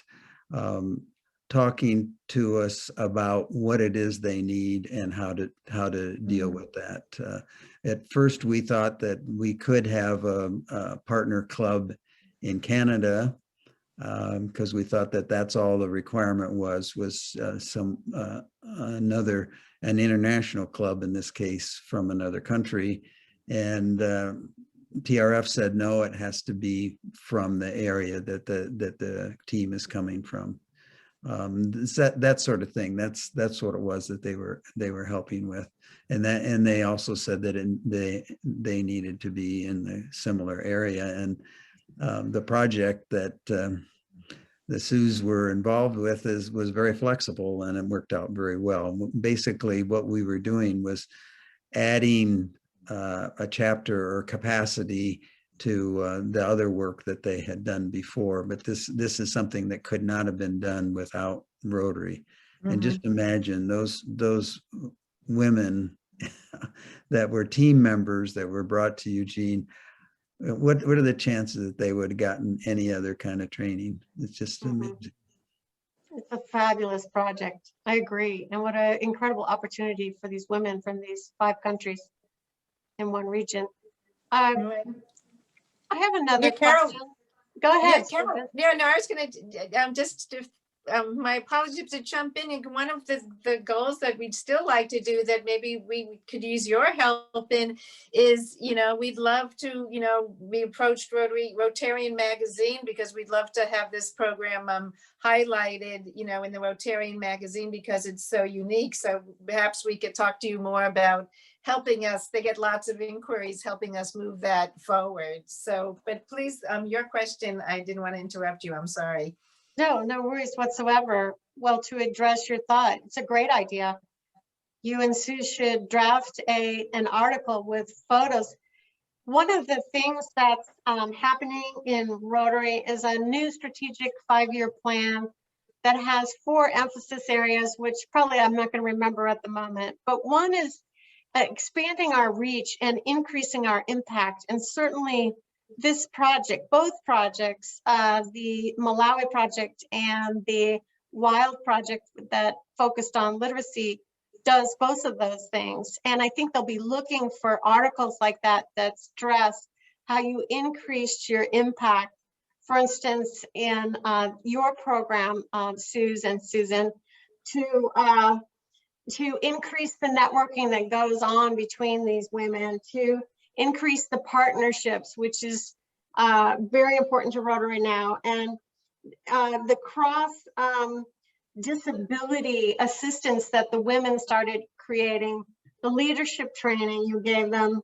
talking to us about what it is they need and how to deal with that. At first, we thought that we could have a partner club in Canada because we thought that that's all the requirement was an international club, in this case from another country. And TRF said, no, it has to be from the area that the team is coming from. That sort of thing. That's what it was that they were helping with. And they also said that they needed to be in the similar area. And the project that the Sioux were involved with was very flexible, and it worked out very well. Basically, what we were doing was adding a chapter or capacity to the other work that they had done before. But this is something that could not have been done without Rotary. And just imagine those women that were team members that were brought to Eugene. What are the chances that they would have gotten any other kind of training? It's just amazing. It's a fabulous project. I agree. And what an incredible opportunity for these women from these 5 countries in one region. I have another Carol, question. Go ahead. Yeah, Carol, yeah, no, I was going to just my apologies to jump in. And one of the goals that we'd still like to do that maybe we could use your help in is, we'd love to, we approached Rotarian magazine, because we'd love to have this program highlighted, in the Rotarian magazine, because it's so unique. So perhaps we could talk to you more about helping us. They get lots of inquiries helping us move that forward. So, but please, your question, I didn't want to interrupt you. I'm sorry. No worries whatsoever. Well, to address your thought, it's a great idea. You and Sue should draft an article with photos. One of the things that's happening in Rotary is a new strategic 5-year plan that has 4 emphasis areas, which probably I'm not going to remember at the moment. But one is expanding our reach and increasing our impact. And certainly this project, both projects, the Malawi project and the Wild project that focused on literacy, does both of those things. And I think they'll be looking for articles like that that stress how you increased your impact. For instance, in your program, Susan, to increase the networking that goes on between these women, to increase the partnerships, which is very important to RotaryNow, and the cross disability assistance that the women started creating, the leadership training you gave them,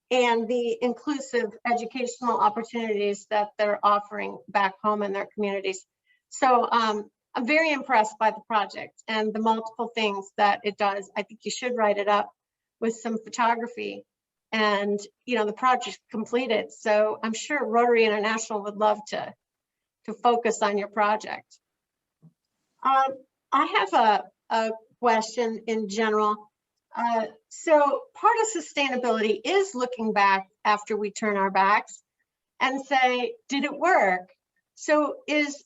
and the inclusive educational opportunities that they're offering back home in their communities. So I'm very impressed by the project and the multiple things that it does. I think you should write it up with some photography. And the project completed. So I'm sure Rotary International would love to focus on your project. I have a question in general. So part of sustainability is looking back after we turn our backs and say, did it work? So is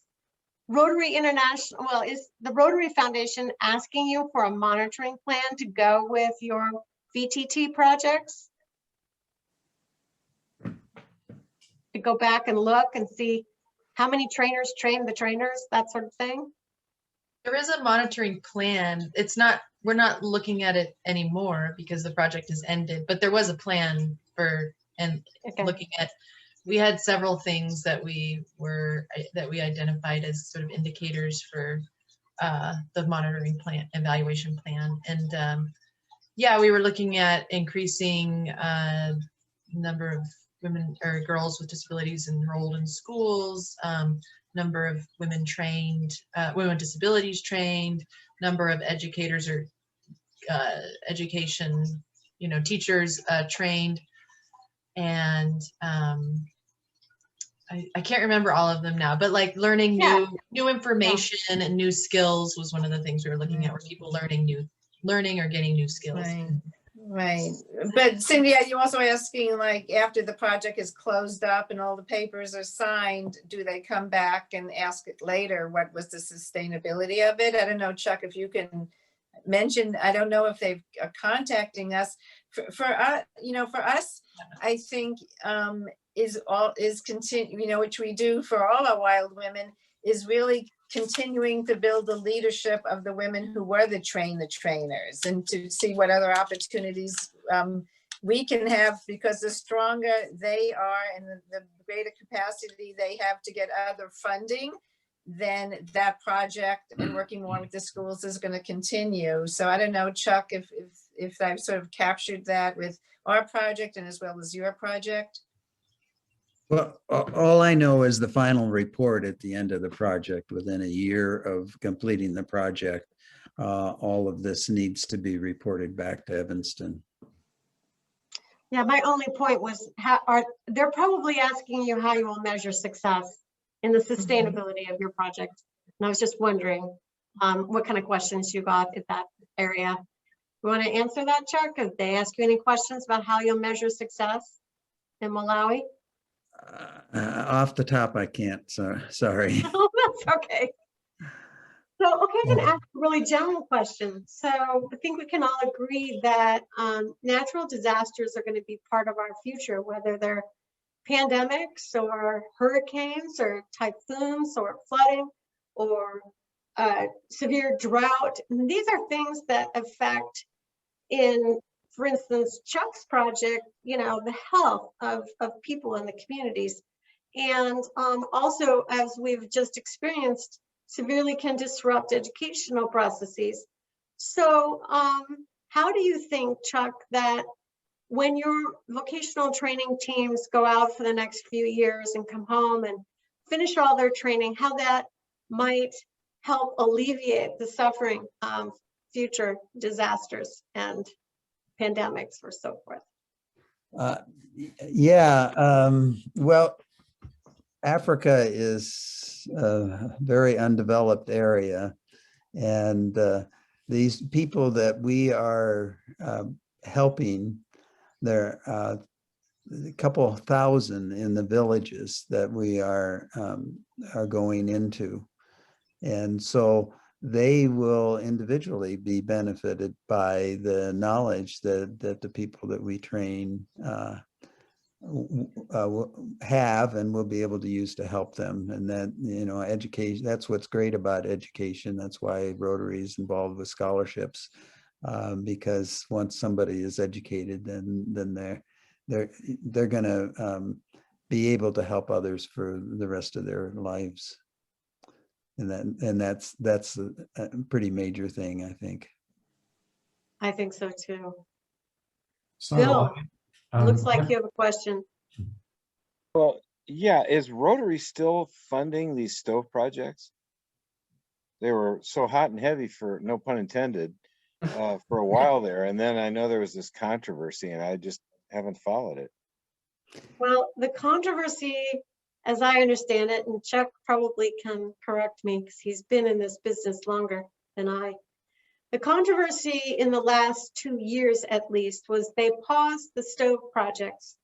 Rotary International, is the Rotary Foundation asking you for a monitoring plan to go with your VTT projects? To go back and look and see how many trainers train the trainers, that sort of thing? There is a monitoring plan. We're not looking at it anymore because the project has ended, but there was a plan looking at, we had several things that we identified as sort of indicators for the monitoring plan, evaluation plan. And yeah, we were looking at increasing number of women or girls with disabilities enrolled in schools, number of women trained, women with disabilities trained, number of educators or education, teachers trained. And I can't remember all of them now, but like learning new information and new skills was one of the things we were looking at, were people learning or getting new skills. Right. But Cindy, are you also asking, like, after the project is closed up and all the papers are signed, do they come back and ask it later? What was the sustainability of it? I don't know, Chuck, if you can mention, I don't know if they are contacting us. For us, I think is continue, which we do for all our wild women, is really continuing to build the leadership of the women who were the trainers, and to see what other opportunities we can have, because the stronger they are and the greater capacity they have to get other funding, then that project and working more with the schools is going to continue. So I don't know, Chuck, if I've sort of captured that with our project and as well as your project. Well, all I know is the final report at the end of the project. Within a year of completing the project, all of this needs to be reported back to Evanston. Yeah, my only point was, they're probably asking you how you will measure success in the sustainability of your project. And I was just wondering what kind of questions you got in that area. You want to answer that, Chuck? If they ask you any questions about how you'll measure success in Malawi? Off the top, I can't, so sorry. Oh, that's okay. So, okay, I'm going to ask a really general question. So I think we can all agree that natural disasters are going to be part of our future, whether they're pandemics or hurricanes or typhoons or flooding or severe drought. And these are things that affect, for instance, Chuck's project, the health of people in the communities. And also, as we've just experienced, severely can disrupt educational processes. So how do you think, Chuck, that when your vocational training teams go out for the next few years and come home and finish all their training, how that might help alleviate the suffering of future disasters and pandemics or so forth? Well, Africa is a very undeveloped area, and these people that we are helping, there are a couple thousand in the villages that we are going into, and so they will individually be benefited by the knowledge that the people that we train have and will be able to use to help them. And that, education, that's what's great about education. That's why Rotary is involved with scholarships, because once somebody is educated, then they're going to be able to help others for the rest of their lives. And that's a pretty major thing, I think. I think so too. So, Bill, looks like you have a question. Well, yeah, is Rotary still funding these stove projects? They were so hot and heavy, for no pun intended, for a while there. And then I know there was this controversy and I just haven't followed it. Well, the controversy, as I understand it, and Chuck probably can correct me because he's been in this business longer than I. The controversy in the last 2 years, at least, was they paused the stove projects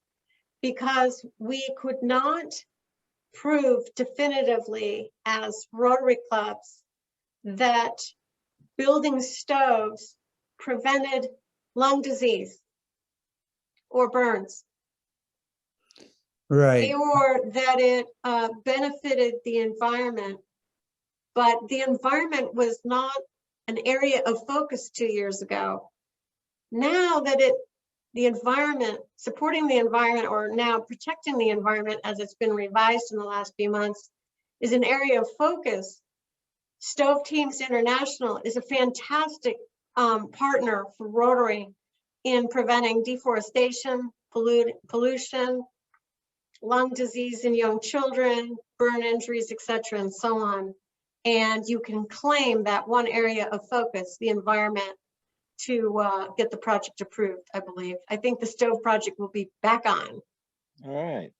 because we could not prove definitively as Rotary clubs that building stoves prevented lung disease or burns. Right. Or that it benefited the environment. But the environment was not an area of focus 2 years ago. Now that the environment, supporting the environment, or now protecting the environment as it's been revised in the last few months, is an area of focus. Stove Teams International is a fantastic partner for Rotary in preventing deforestation, pollution, lung disease in young children, burn injuries, etc., and so on. And you can claim that one area of focus, the environment, to get the project approved, I believe. I think the stove project will be back on. All right.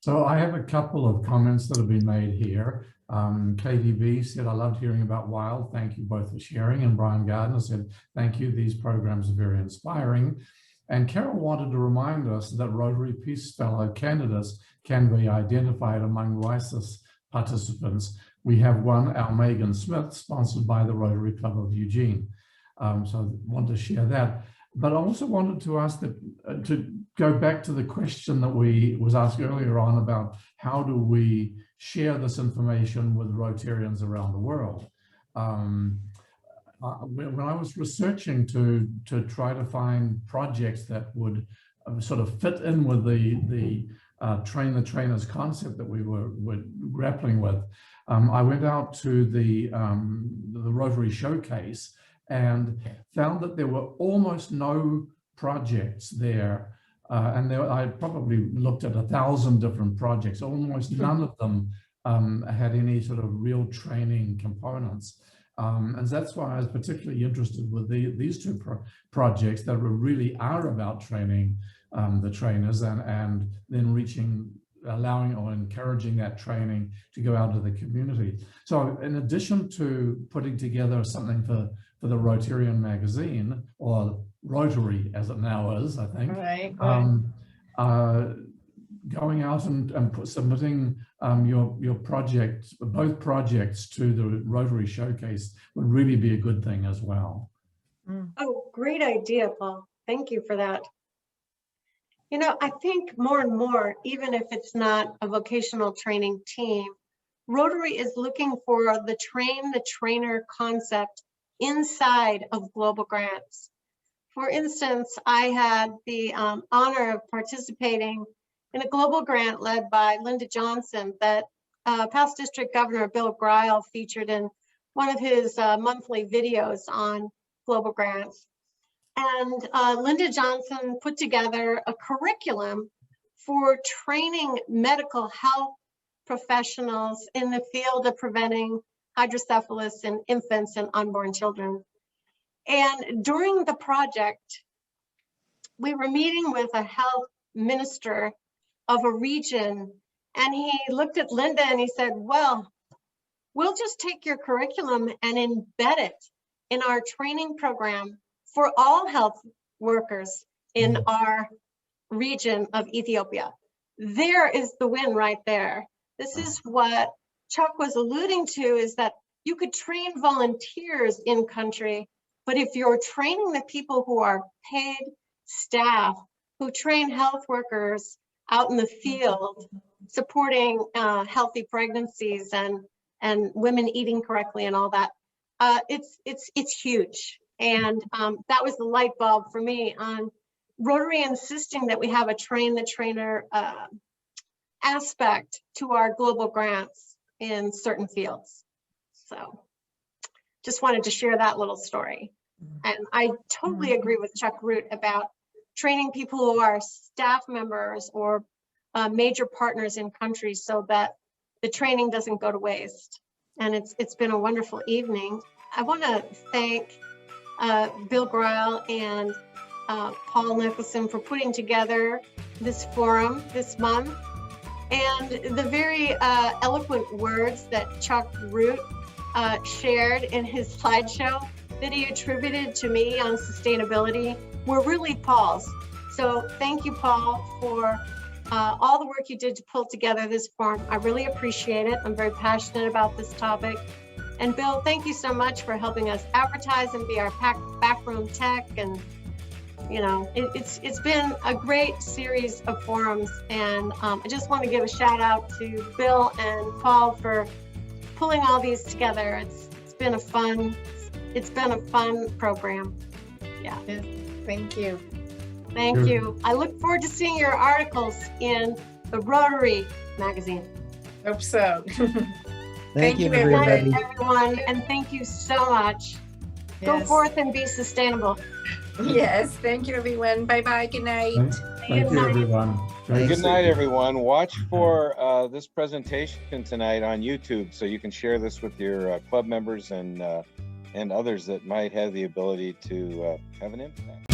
So I have a couple of comments that have been made here. KDB said, I loved hearing about WILD. Thank you both for sharing. And Brian Gardner said, thank you. These programs are very inspiring. And Carol wanted to remind us that Rotary Peace Fellow candidates can be identified among RICES participants. We have one, our Megan Smith, sponsored by the Rotary Club of Eugene. So I want to share that. But I also wanted to ask that, to go back to the question that was asked earlier on about how do we share this information with Rotarians around the world. When I was researching to try to find projects that would sort of fit in with the train the trainers concept that we were grappling with, I went out to the Rotary Showcase and found that there were almost no projects there. I probably looked at 1,000 different projects. Almost none of them had any sort of real training components. And that's why I was particularly interested with these two projects that really are about training the trainers and then allowing or encouraging that training to go out to the community. So in addition to putting together something for the Rotarian magazine, or Rotary as it now is, I think, Right. going out and submitting your project, both projects, to the Rotary Showcase would really be a good thing as well. Oh, great idea, Paul. Thank you for that. You know, I think more and more, even if it's not a vocational training team, Rotary is looking for the train the trainer concept inside of global grants. For instance, I had the honor of participating in a global grant led by Linda Johnson that past District Governor Bill Greil featured in one of his monthly videos on global grants. And Linda Johnson put together a curriculum for training medical health professionals in the field of preventing hydrocephalus in infants and unborn children. And during the project, we were meeting with a health minister of a region, and he looked at Linda and he said, well, we'll just take your curriculum and embed it in our training program for all health workers in our region of Ethiopia. There is the win right there. This is what Chuck was alluding to, is that you could train volunteers in country, but if you're training the people who are paid staff, who train health workers out in the field, supporting healthy pregnancies and women eating correctly and all that, it's huge. And that was the light bulb for me on Rotary insisting that we have a train the trainer aspect to our global grants in certain fields. So just wanted to share that little story. And I totally agree with Chuck Root about training people who are staff members or major partners in countries so that the training doesn't go to waste. And it's been a wonderful evening. I want to thank Bill Greil and Paul Nicholson for putting together this forum this month, and the very eloquent words that Chuck Root shared in his slideshow that he attributed to me on sustainability were really Paul's. So thank you, Paul, for all the work you did to pull together this forum. I really appreciate it. I'm very passionate about this topic. And Bill, thank you so much for helping us advertise and be our backroom tech. And you know, it's been a great series of forums. And I just want to give a shout out to Bill and Paul for pulling all these together. It's been a fun program. Yeah. Yes, thank you. Thank you. I look forward to seeing your articles in the Rotary magazine. Hope so. Thank you, Good everybody. night, everyone, and thank you so much. Go Yes. forth and be sustainable. Yes, thank you, everyone. Bye-bye. Good night. Thank you, night. everyone. Thanks. Good night, everyone. Watch for this presentation tonight on YouTube so you can share this with your club members and others that might have the ability to have an impact.